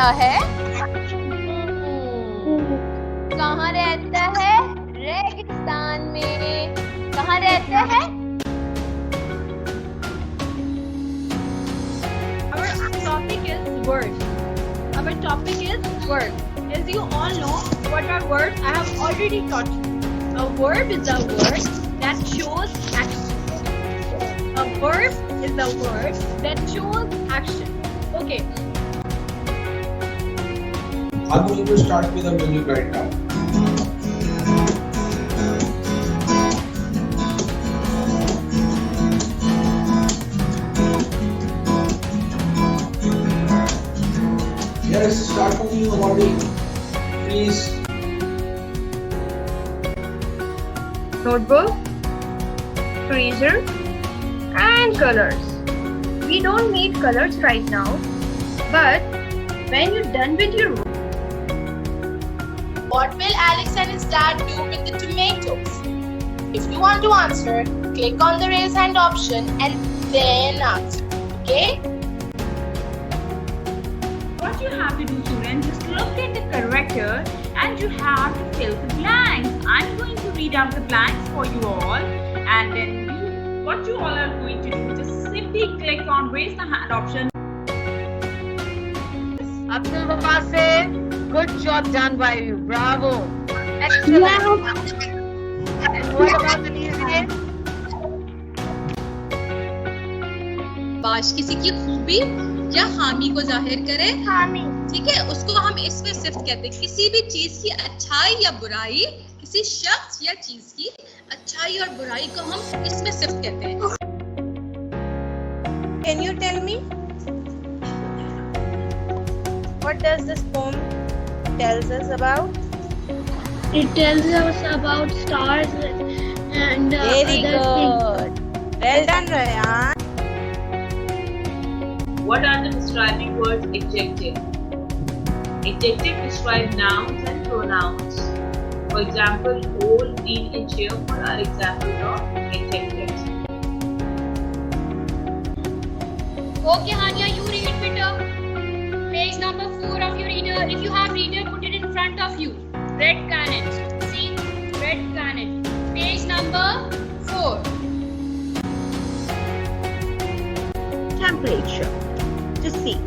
रहता है? कहाँ रहता है? रेगिस्तान में। कहाँ रहता है? Our topic is words. Our topic is words. As you all know, what are words? I have already taught you. A verb is a word that shows action. A verb is a word that shows action. Okay. I'm going to start with a menu right now. Yes, start from you, Modi. Please. Notebook, eraser, and colors. We don't need colors right now, but when you're done with your work, What will Alex and his dad do with the tomatoes? If you want to answer, click on the raise hand option and then answer. Okay? What you have to do, students, is look at the character and you have to fill the blanks. I'm going to read out the blanks for you all, and then what you all are going to do, just simply click on raise the hand option. Abdul Basit, good job done by you. Bravo. Excellent. And what about the music? बाश किसी की खूबी या हामी को जाहिर करे, हामी, ठीक है, उसको हम इसमें सिफ्त कहते हैं। किसी भी चीज की अच्छाई या बुराई, किसी शख्स या चीज की अच्छाई और बुराई को हम इसमें सिफ्त कहते हैं। Can you tell me what does this poem tells us about? It tells us about stars and Very other good. Well done, Rayan. What are the describing words? Adjective. Adjective describe nouns and pronouns. For example, old, green, and cheerful are examples of adjectives. Okay, Hania, you read Peter. Page number 4 of your reader. If you have reader, put it in front of you. Red planet. See? Red planet. Page number 4. temperature. Just see.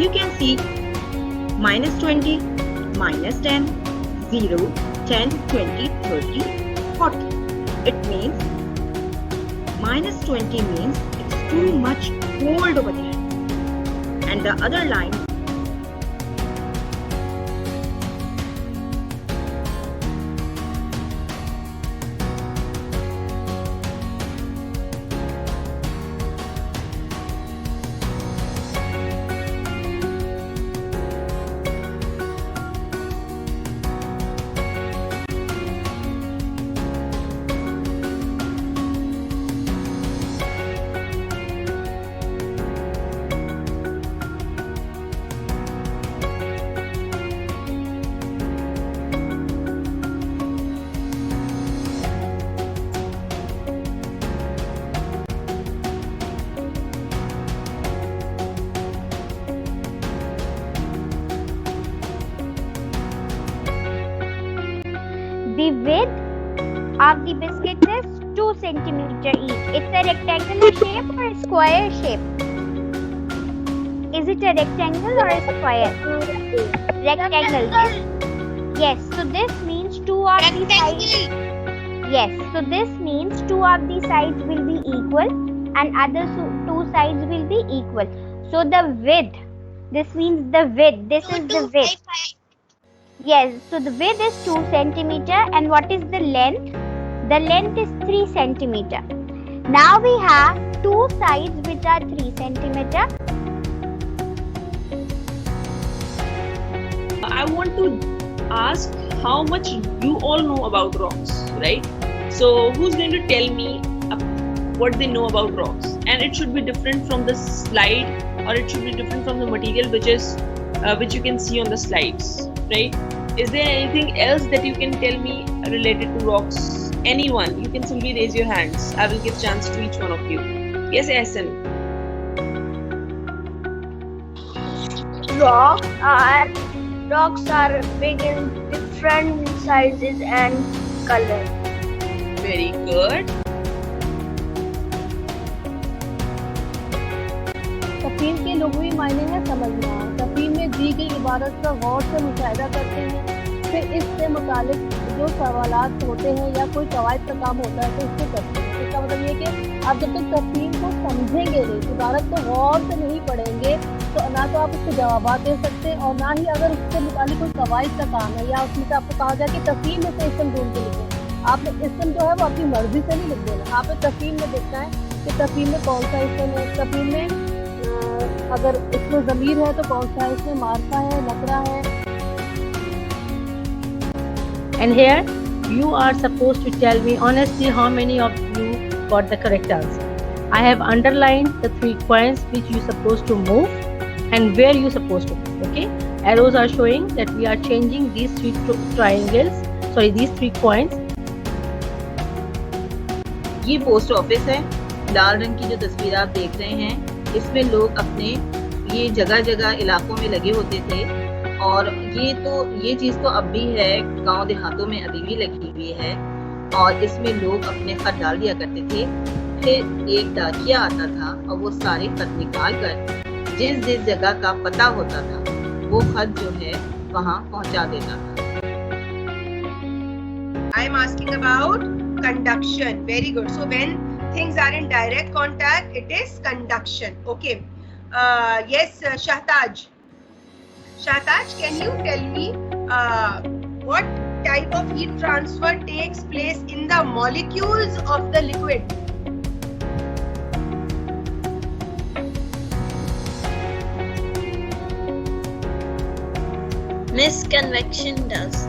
You can see -20, -10, 0, 10, 20, 30, 40. It means -20 means it's too much cold over there. And the other line the width of the biscuit is 2 centimeter each. It's a rectangular shape or a square shape? Is it a rectangle or a square? Rectangle. Yes. So this means 2 of the sides. Yes. So this means 2 of the sides will be equal and other 2 sides will be equal. So the width. This means the width. This is the width. Yes, so the width is 2 centimeter and what is the length? The length is 3 centimeter. Now we have 2 sides which are 3 centimeter. I want to ask how much you all know about rocks, right? So who's going to tell me what they know about rocks? And it should be different from the slide, or it should be different from the material which you can see on the slides, right? Is there anything else that you can tell me related to rocks? Anyone, you can simply raise your hands. I will give chance to each one of you. Yes, Ahsan. Rocks are big in different sizes and colors. Very good. तफहीम के लुग़वी मायने है समझना। तफहीम में दी गई इबारत का गौर से मुशाहिदा करते हैं, फिर इससे मुतालिक जो सवालात होते हैं या कोई कवायद का काम होता है तो उसको करते हैं। इसका मतलब ये कि आप जब तक तफहीम को समझेंगे नहीं, इबारत को गौर से नहीं पढ़ेंगे, तो ना तो आप उसके जवाब दे सकते हैं और ना ही अगर उससे मुतालिक कोई कवायद का काम है या उसमें से आपको कहा जाए कि तफहीम में से इसम ढूंढ के लिखें, आपने इसम जो है वो अपनी मर्जी से नहीं लिख देना। आपने तफहीम में देखना है कि तफहीम में कौन सा इसम है, तफहीम में अगर इसमें ज़मीर है तो कौन सा है, इसमें मार्फा है, नकरा है। And here you are supposed to tell me honestly how many of you got the correct answer. I have underlined the 3 coins which you supposed to move and where you supposed to move. Okay, arrows are showing that we are changing these 3 these 3 coins. ये post office है। लाल रंग की जो तस्वीर आप देख रहे हैं, इसमें लोग अपने ये जगह जगह इलाकों में लगे होते थे और ये चीज़ तो अब भी है, गांव देहातों में अभी भी लगी हुई है और इसमें लोग अपने खत डाल दिया करते थे। फिर एक डाकिया आता था और वो सारे खत निकाल कर जिस जगह का पता होता था वो खत जो है वहाँ पहुँचा देता था। I am asking about conduction. Very good. So when things are in direct contact, it is conduction. Okay. Yes, Shahtaj. Shahtaj, can you tell me what type of heat transfer takes place in the molecules of the liquid? Miss, convection does.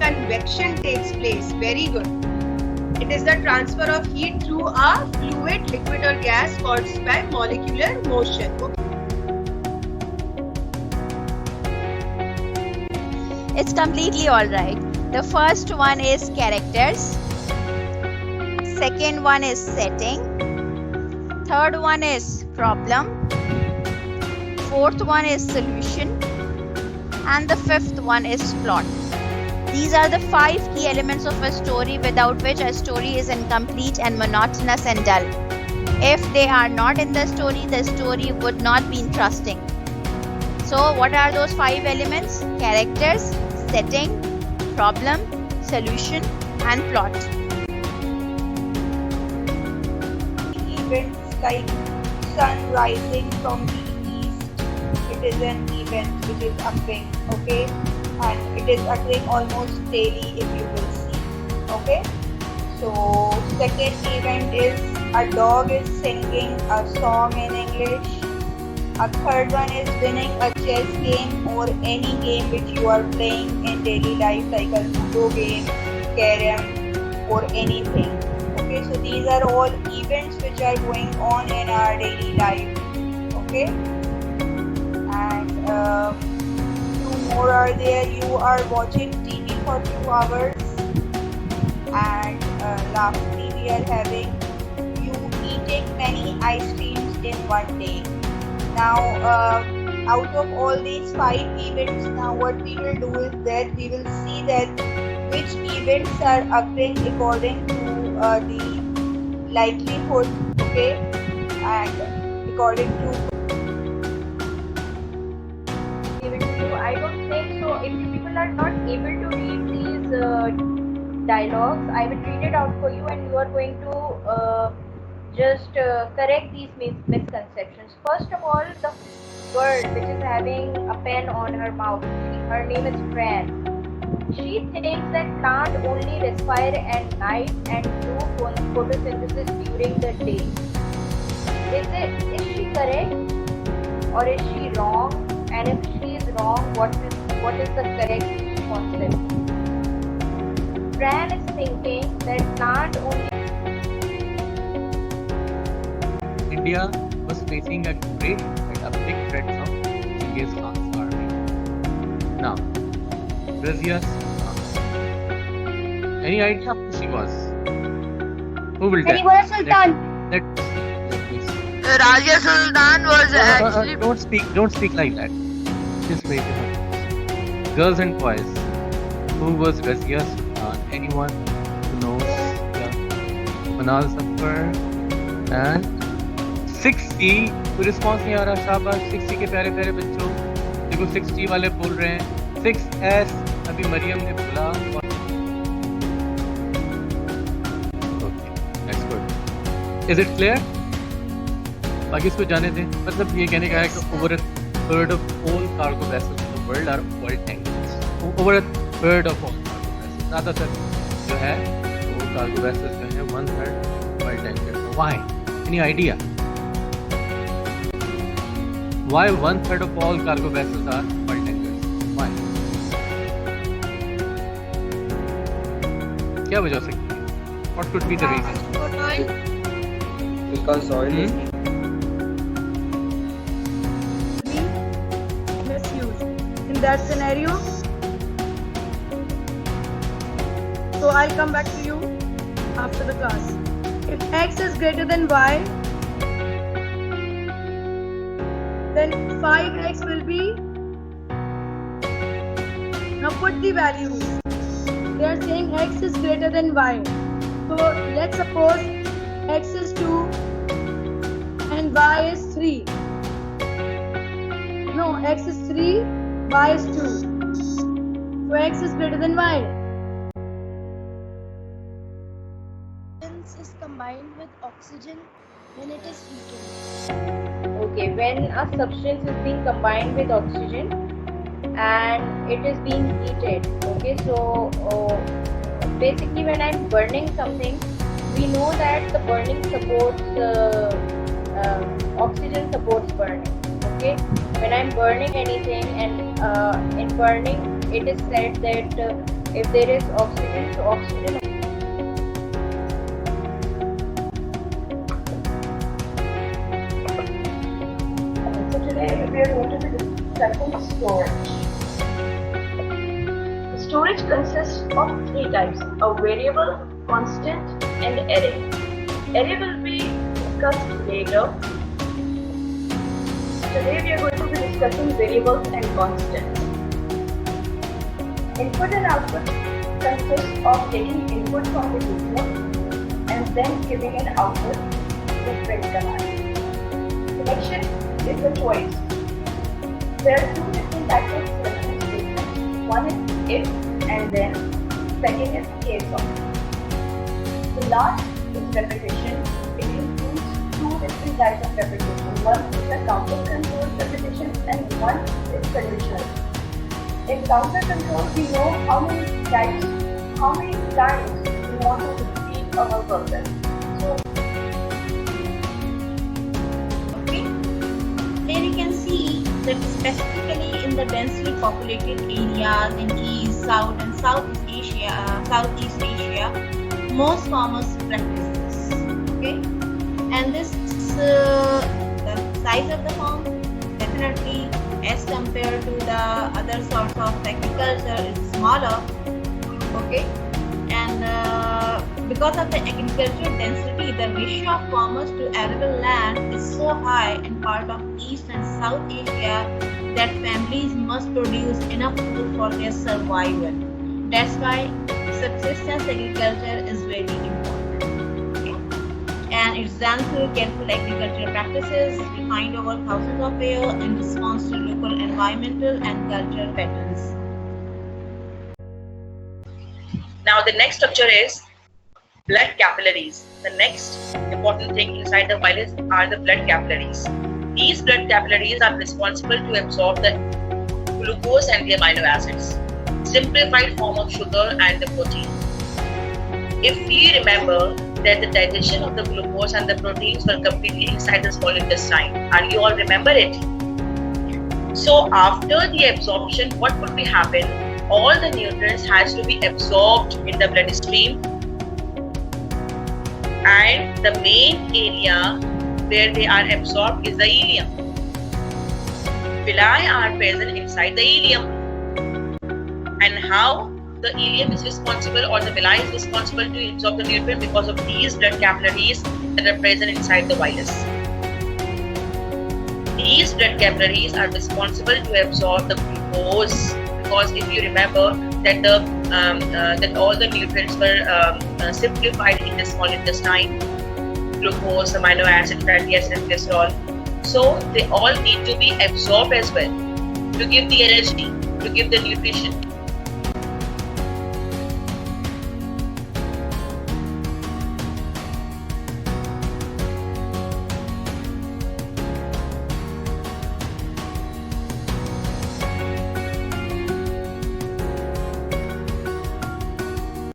Convection takes place. Very good. It is the transfer of heat through a fluid, liquid or gas caused by molecular motion. It's completely alright. The first one is characters. Second one is setting. Third one is problem. Fourth one is solution. And the fifth one is plot. These are the 5 key elements of a story without which a story is incomplete and monotonous and dull. If they are not in the story would not be interesting. So what are those 5 elements? Characters, setting, problem, solution and plot. Events like sun rising from the east, it is an event which is occurring, okay? And it is occurring almost daily if you will see. Okay, so second event is a dog is singing a song in English. A third one is winning a chess game or any game which you are playing in daily life, like a Ludo game, Carrom or anything. Okay, so these are all events which are going on in our daily life. Okay, and more are there. You are watching TV for 2 hours and lastly we are having you eating many ice creams in one day. Now out of all these 5 events, now what we will do is that we will see that which events are occurring according to the likelihood, okay, and according to I don't think so. If you people are not able to read these dialogues, I will read it out for you and you are going to just correct these misconceptions. First of all, the bird which is having a pen on her mouth, her name is Fran. She thinks that plant only respire at night and do photosynthesis during the day. Is she correct or is she wrong? And if she is wrong, what is the correct concept? Fran is thinking that plant only. India was facing a big threat from Genghis Khan's army. Now, Razia's any idea who she was? Who will tell? Razia's Sultan. Let me see. Raja Sultan was actually. Don't speak like that. easiest way to help us. Girls and boys, who was Razia Sultan? Anyone who knows? Manal Safar and 6C. कोई response नहीं आ रहा. शाबाश 6C के प्यारे प्यारे बच्चों. देखो 6G वाले बोल रहे हैं. 6S अभी मरियम ने बोला. Okay, next good. Is it clear? बाकी इसको जाने दें. मतलब ये कहने का है कि over a third of all cargo vessels in the world are oil tankers. Over a third of all cargo vessels, ज़्यादातर जो है वो कार्गो वेसल्स जो है 1/3 oil tankers. Why? Any idea? Why 1/3 of all cargo vessels are oil tankers? Why? क्या वजह हो सकती है? What could be the reason? Because oil is misused. In that scenario, so I'll come back to you after the class. If x is greater than y, then 5x will be, now put the values. They are saying x is greater than y. So let's suppose x is 2 and y is 3. No, x is 3, y is 2. So x is greater than y. Is combined with oxygen when it is heated. Okay, when a substance is being combined with oxygen and it is being heated. Okay, so basically when I'm burning something, we know that the burning supports oxygen supports burning. Okay, when I'm burning anything and in burning it is said that if there is oxygen, so oxygen. We are going to be discussing storage. Storage consists of 3 types: a variable, constant, and array. Array will be discussed later. Today we are going to be discussing variables and constants. Input and output consists of taking input from the user and then giving an output with print command. Selection is a choice. There are 2 different types of selection statements. One is if and then, second is case of. The last is repetition. It includes 2 different types of repetition. One is a counter control repetition and one is conditional. In counter control, we know how many times we want to repeat our process. So, here you can see that specifically in the densely populated areas in East, South and Southeast Asia, most farmers practice this. Okay, and this the size of the farm definitely as compared to the other sorts of agriculture is smaller. Okay, and because of the agricultural density, the ratio of farmers to arable land is so high in part of East and South Asia that families must produce enough food for their survival. That's why subsistence agriculture is very important. Okay? And it's done through careful agricultural practices refined over thousands of years in response to local environmental and cultural patterns. Now the next structure is blood capillaries. The next important thing inside the virus are the blood capillaries. These blood capillaries are responsible to absorb the glucose and the amino acids, simplified form of sugar and the protein. If we remember that the digestion of the glucose and the proteins were completely inside the small intestine, are you all remember it? So after the absorption, what would be happen? All the nutrients has to be absorbed in the bloodstream, and the main area where they are absorbed is the ileum. Villi are present inside the ileum. And how the ileum is responsible, or the villi is responsible to absorb the nutrient? Because of these blood capillaries that are present inside the villus. These blood capillaries are responsible to absorb the glucose, because if you remember that that all the nutrients were simplified in the small intestine, glucose, amino acid, fatty acid, and cholesterol. So they all need to be absorbed as well to give the energy, to give the nutrition.